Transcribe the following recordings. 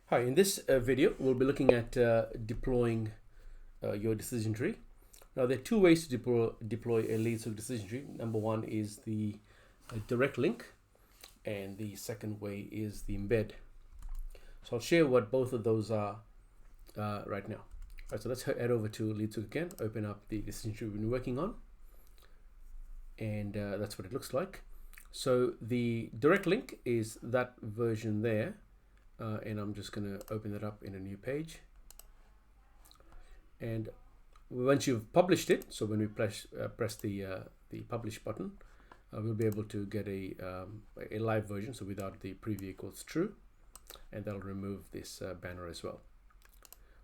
Hi, in this video, we'll be looking at deploying your decision tree. Now, there are two ways to deploy a LeadsHook decision tree. Number one is the direct link, and the second way is the embed. So I'll share what both of those are right now. All right, so let's head over to LeadsHook again, open up the decision tree we've been working on, and that's what it looks like. So the direct link is that version there. And I'm just going to open it up in a new page. And once you've published it, so when we press the publish button, we'll be able to get a live version, so without the preview equals true, and that'll remove this banner as well.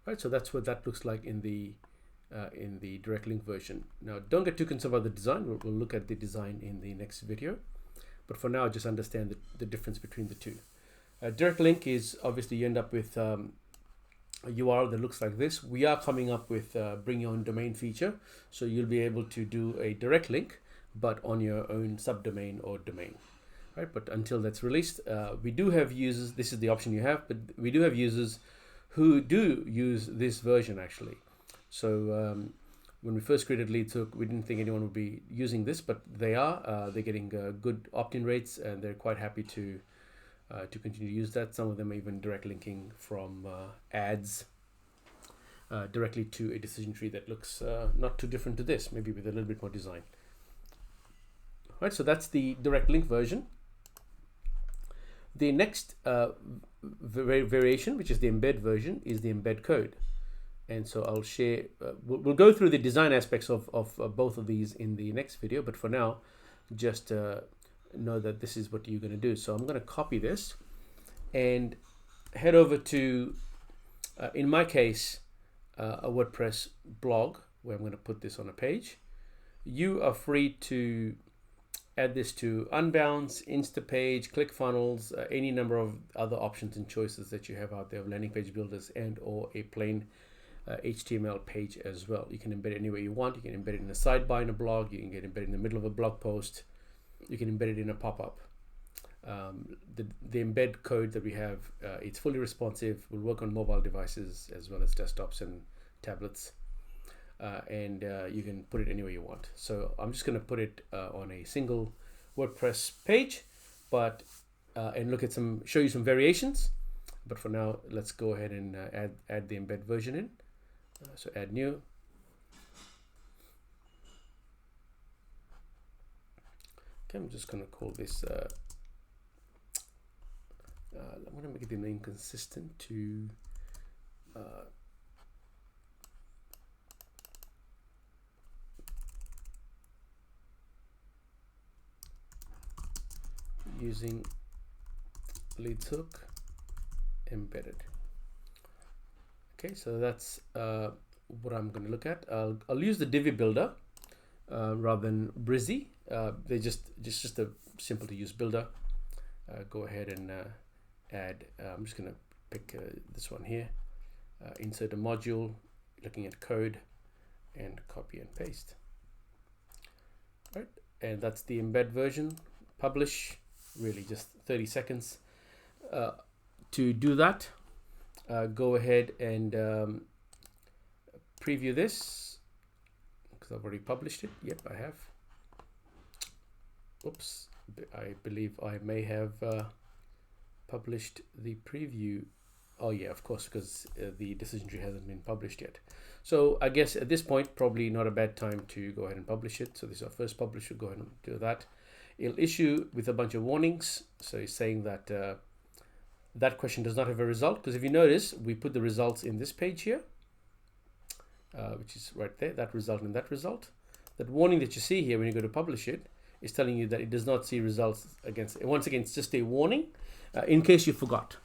Right, so that's what that looks like in the direct link version. Now, don't get too concerned about the design. We'll look at the design in the next video, but for now, just understand the difference between the two. Direct link is obviously you end up with a URL that looks like this. We are coming up with bring your own domain feature, so you'll be able to do a direct link, but on your own subdomain or domain, right? But until that's released, we do have users. This is the option you have, but we do have users who do use this version actually. So when we first created LeadsHook, we didn't think anyone would be using this, but they are. They're getting good opt-in rates, and they're quite happy to continue to use that. Some of them are even direct linking from ads directly to a decision tree that looks not too different to this, maybe with a little bit more design. All right, so that's the direct link version. The next variation, which is the embed version, is the embed code. And so I'll share, we'll go through the design aspects of both of these in the next video, but for now, just know that this is what you're going to do. So I'm going to copy this and head over to, in my case, a WordPress blog where I'm going to put this on a page. You are free to add this to Unbounce, Instapage, ClickFunnels, any number of other options and choices that you have out there of landing page builders and or a plain HTML page as well. You can embed it anywhere you want. You can embed it in a sidebar in a blog. You can get embedded in the middle of a blog post. You can embed it in a pop-up. The embed code that we have, it's fully responsive, will work on mobile devices as well as desktops and tablets, and you can put it anywhere you want. So I'm just going to put it on a single WordPress page, but and look at show you some variations. But for now, let's go ahead and add the embed version in. So add new. I'm just going to call this, I'm going to make the name consistent to using LeadsHook embedded. Okay, so that's what I'm going to look at. I'll use the Divi builder rather than Brizzy. They're just a simple to use builder. Go ahead and add, I'm just going to pick this one here, insert a module, looking at code, and copy and paste. Right, and that's the embed version. Publish, really just 30 seconds. To do that, go ahead and preview this, because I've already published it. Yep, I have. Oops, I believe I may have published the preview. Oh yeah, of course, because the decision tree hasn't been published yet. So I guess at this point, probably not a bad time to go ahead and publish it. So this is our first publish, we'll go ahead and do that. It'll issue with a bunch of warnings. So it's saying that that question does not have a result, because if you notice, we put the results in this page here, which is right there, that result and that result. That warning that you see here when you go to publish it is telling you that it does not see results against it. Once again, it's just a warning in case you forgot.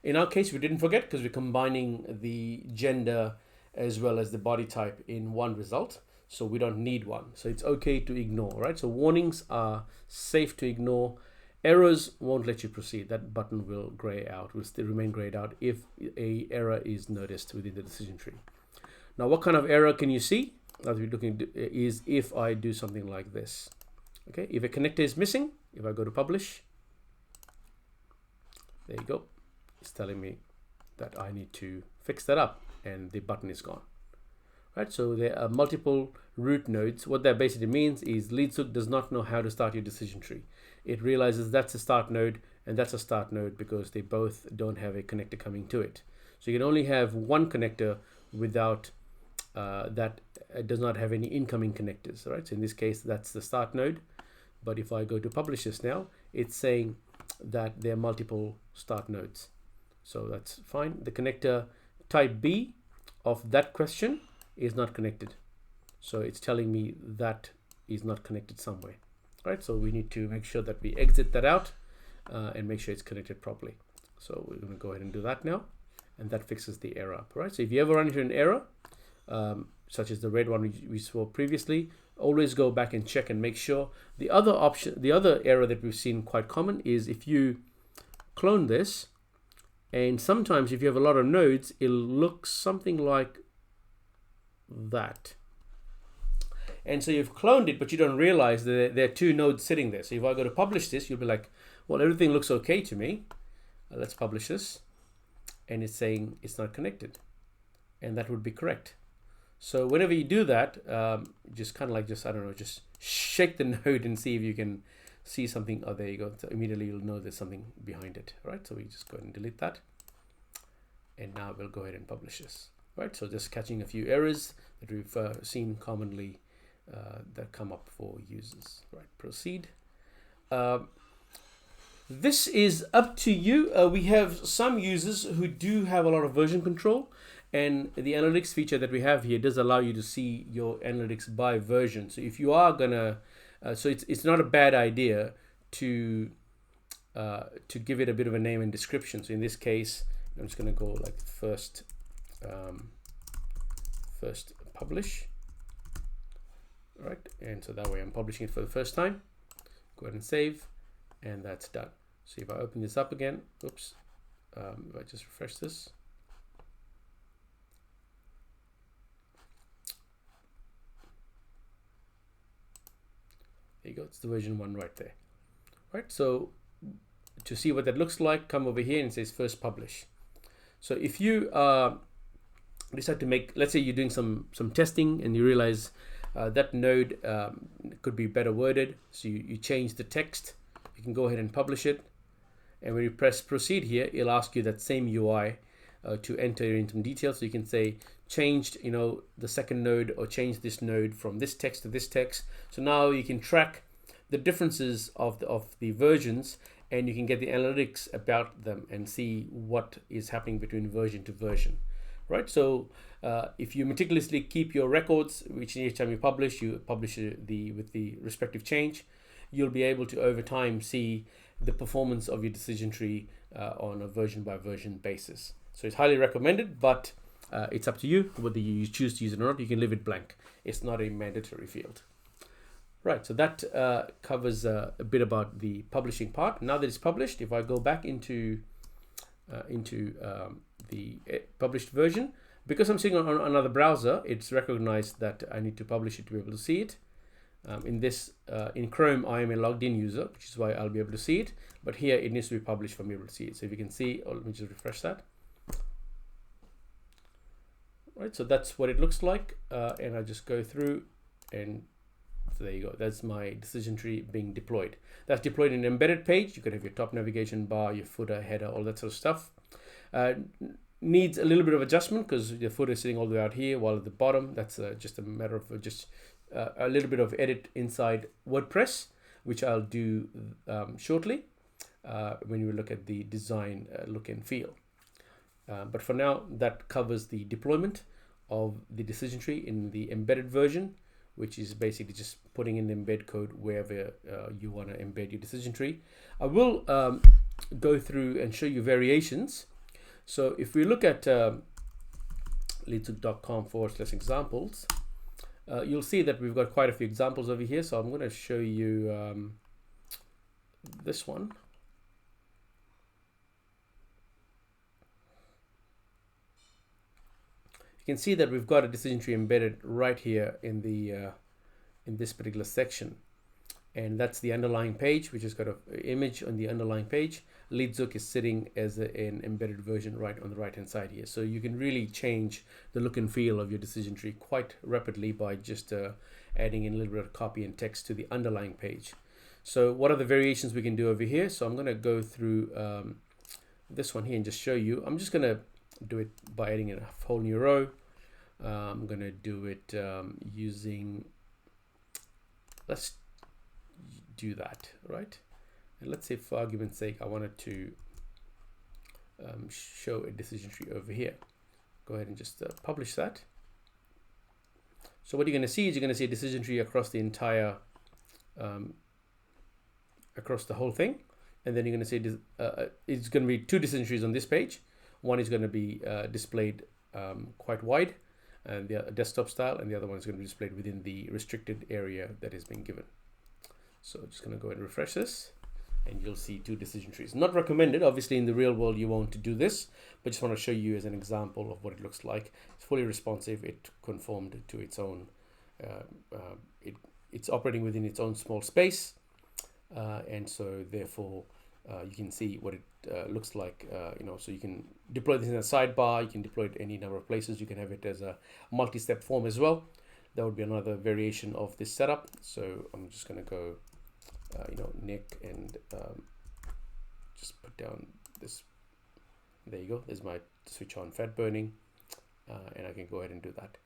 In our case, we didn't forget because we're combining the gender as well as the body type in one result. So we don't need one. So it's okay to ignore, right? So warnings are safe to ignore. Errors won't let you proceed. That button will gray out, will still remain grayed out if a error is noticed within the decision tree. Now, what kind of error can you see? That we're looking at is if I do something like this. Okay, if a connector is missing, if I go to publish, there you go. It's telling me that I need to fix that up, and the button is gone. Right, so there are multiple root nodes. What that basically means is LeadsHook does not know how to start your decision tree. It realizes that's a start node and that's a start node because they both don't have a connector coming to it. So you can only have one connector without that does not have any incoming connectors. Right, so in this case that's the start node. But if I go to publish this now, it's saying that there are multiple start nodes. So that's fine. The connector type B of that question is not connected. So it's telling me that is not connected somewhere. Right, so we need to make sure that we exit that out and make sure it's connected properly. So we're going to go ahead and do that now, and that fixes the error up. Right, so if you ever run into an error, such as the red one we saw previously, always go back and check and make sure. The other error that we've seen quite common is if you clone this, and sometimes if you have a lot of nodes, it'll look something like that. And so you've cloned it, but you don't realize that there are two nodes sitting there. So if I go to publish this, you'll be like, well, everything looks okay to me. Let's publish this. And it's saying it's not connected. And that would be correct. So whenever you do that, just kind of like, I don't know, just shake the node and see if you can see something. Oh, there you go. So immediately you'll know there's something behind it. Right, so we just go ahead and delete that. And now we'll go ahead and publish this. Right, so just catching a few errors that we've seen commonly that come up for users. Right, proceed. This is up to you. We have some users who do have a lot of version control, and the analytics feature that we have here does allow you to see your analytics by version. So if you are gonna, so it's not a bad idea to give it a bit of a name and description. So in this case, I'm just gonna go like first publish. All right, and so that way I'm publishing it for the first time. Go ahead and save, and that's done. So if I open this up again, oops, if I just refresh this, there you go, it's the version 1 right there. Right, so to see what that looks like, come over here and it says first publish. So if you decide to make, let's say you're doing some testing and you realize that node could be better worded, so you change the text, you can go ahead and publish it, and when you press proceed here, it'll ask you that same UI to enter in some details. So you can say changed, you know, the second node, or change this node from this text to this text. So now you can track the differences of the versions, and you can get the analytics about them and see what is happening between version to version. Right, so if you meticulously keep your records, which each time you publish with the respective change, you'll be able to over time see the performance of your decision tree on a version by version basis. So it's highly recommended, but it's up to you whether you choose to use it or not. You can leave it blank. It's not a mandatory field. Right, so that covers a bit about the publishing part. Now that it's published, if I go back into the published version, because I'm sitting on another browser, it's recognized that I need to publish it to be able to see it. In Chrome, I am a logged in user, which is why I'll be able to see it. But here it needs to be published for me to see it. So if you can see, let me just refresh that. Right, so that's what it looks like. And I just go through, and so there you go. That's my decision tree being deployed. That's deployed in an embedded page. You could have your top navigation bar, your footer, header, all that sort of stuff. Needs a little bit of adjustment because the footer is sitting all the way out here, while at the bottom, that's just a matter of just a little bit of edit inside WordPress, which I'll do shortly when we look at the design look and feel. But for now, that covers the deployment of the decision tree in the embedded version, which is basically just putting in the embed code wherever you want to embed your decision tree. I will go through and show you variations. So if we look at leadshook.com/examples, you'll see that we've got quite a few examples over here. So I'm going to show you this one. You can see that we've got a decision tree embedded right here in the in this particular section. and that's the underlying page, which has got an image on the underlying page. LeadsHook is sitting as an embedded version right on the right hand side here. So you can really change the look and feel of your decision tree quite rapidly by just adding in a little bit of copy and text to the underlying page. So what are the variations we can do over here? So I'm going to go through this one here and just show you. I'm just going to do it by adding in a whole new row. I'm going to do it using, let's do that, right? And let's say for argument's sake, I wanted to show a decision tree over here. Go ahead and just publish that. So what you're going to see is you're going to see a decision tree across the entire, across the whole thing. And then you're going to see it's going to be two decision trees on this page. One is going to be displayed quite wide and the desktop style, and the other one is going to be displayed within the restricted area that has been given. So I'm just going to go ahead and refresh this, and you'll see two decision trees. Not recommended, obviously in the real world you won't do this, but just want to show you as an example of what it looks like. It's fully responsive, it conformed to its own, it's operating within its own small space, and so therefore you can see what it looks like, so you can deploy this in a sidebar, you can deploy it any number of places, you can have it as a multi-step form as well. That would be another variation of this setup. So I'm just going to go, Nick, and just put down this. There you go. There's my switch on fat burning, and I can go ahead and do that.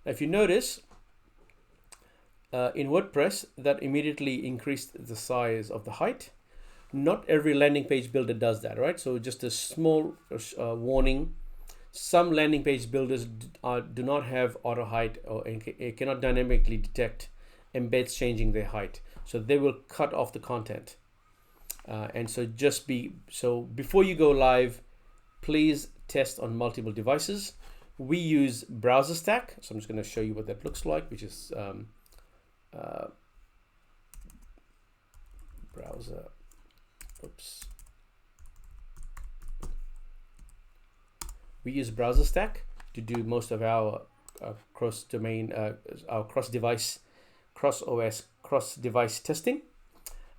Now, if you notice, in WordPress, that immediately increased the size of the height. Not every landing page builder does that, right? So just a small warning. Some landing page builders do not have auto height, or cannot dynamically detect embeds changing their height. So they will cut off the content. And so before you go live, please test on multiple devices. We use Browser Stack. So I'm just going to show you what that looks like, which is browser. Oops. We use Browser Stack to do most of our cross-domain, our cross-device, cross-OS, cross-device testing.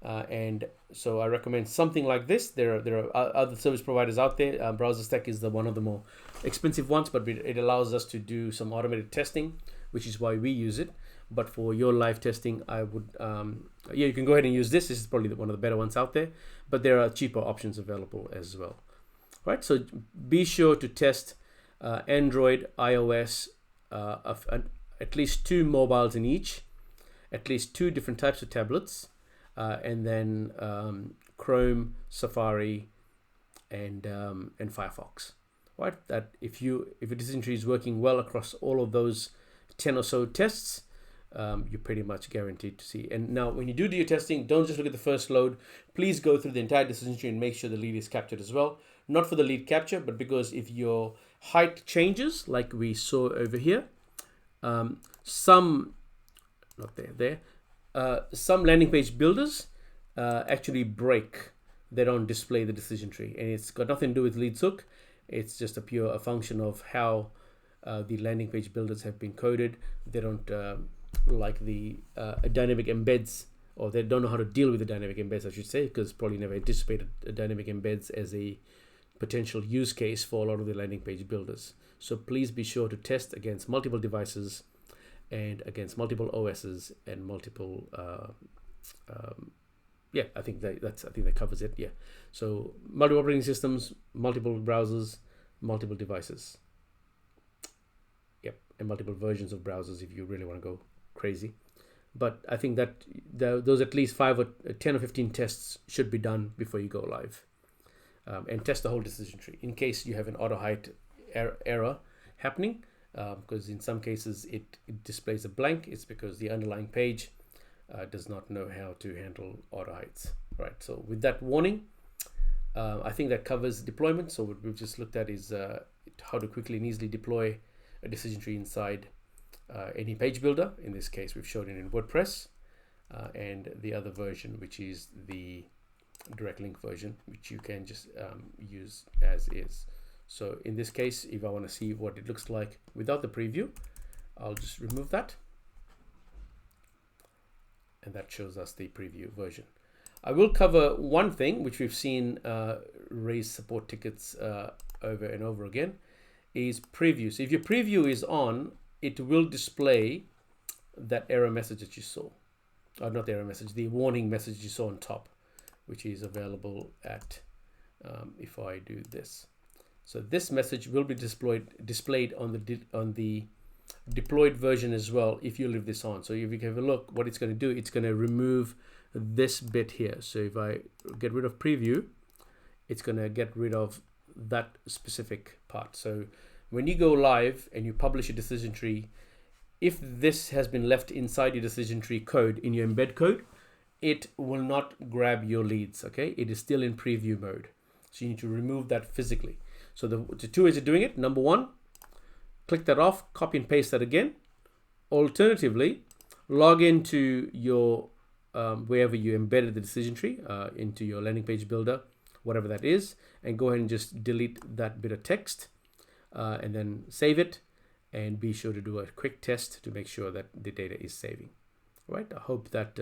And so I recommend something like this. There are other service providers out there. Browser Stack is one of the more expensive ones, but it allows us to do some automated testing, which is why we use it. But for your live testing, I would, you can go ahead and use this. This is probably one of the better ones out there, but there are cheaper options available as well. Right, so be sure to test Android, iOS, at least 2 mobiles in each, at least 2 different types of tablets, and then Chrome, Safari, and Firefox. Right, that if a decision tree is working well across all of those 10 or so tests, you're pretty much guaranteed to see. And now when you do your testing, don't just look at the first load. Please go through the entire decision tree and make sure the lead is captured as well. Not for the lead capture, but because if your height changes, like we saw over here, some landing page builders actually break. They don't display the decision tree, and it's got nothing to do with LeadsHook. It's just a function of how the landing page builders have been coded. They don't like the dynamic embeds, or they don't know how to deal with the dynamic embeds, I should say, because probably never anticipated dynamic embeds as a potential use case for a lot of the landing page builders. So please be sure to test against multiple devices and against multiple OSs and multiple I think that covers it. Yeah, so multiple operating systems, multiple browsers, multiple devices, and multiple versions of browsers if you really want to go crazy. But I think that those at least 5 or 10 or 15 tests should be done before you go live. And test the whole decision tree in case you have an auto height error happening, because in some cases it displays a blank. It's because the underlying page does not know how to handle auto heights. Right. So with that warning, I think that covers deployment. So what we've just looked at is how to quickly and easily deploy a decision tree inside any page builder. In this case, we've shown it in WordPress, and the other version, which is the direct link version, which you can just use as is. So in this case, if I want to see what it looks like without the preview, I'll just remove that, and that shows us the preview version. I will cover one thing which we've seen raise support tickets over and over again, is preview. So if your preview is on, it will display that error message that you saw. Not the error message, the warning message you saw on top, which is available at, if I do this. So this message will be displayed on the deployed version as well if you leave this on. So if you have a look, what it's going to do, it's going to remove this bit here. So if I get rid of preview, it's going to get rid of that specific part. So when you go live and you publish a decision tree, if this has been left inside your decision tree code in your embed code, it will not grab your leads. Okay, it is still in preview mode. So you need to remove that physically. So the two ways of doing it: number one, click that off, copy and paste that again. Alternatively, log into your wherever you embedded the decision tree, into your landing page builder, whatever that is, and go ahead and just delete that bit of text, and then save it, and be sure to do a quick test to make sure that the data is saving. All right, I hope that,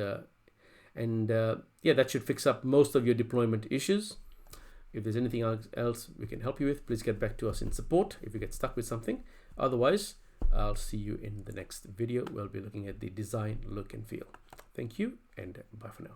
yeah, that should fix up most of your deployment issues. If there's anything else we can help you with, please get back to us in support if you get stuck with something. Otherwise, I'll see you in the next video. We'll be looking at the design, look and feel. Thank you, and bye for now.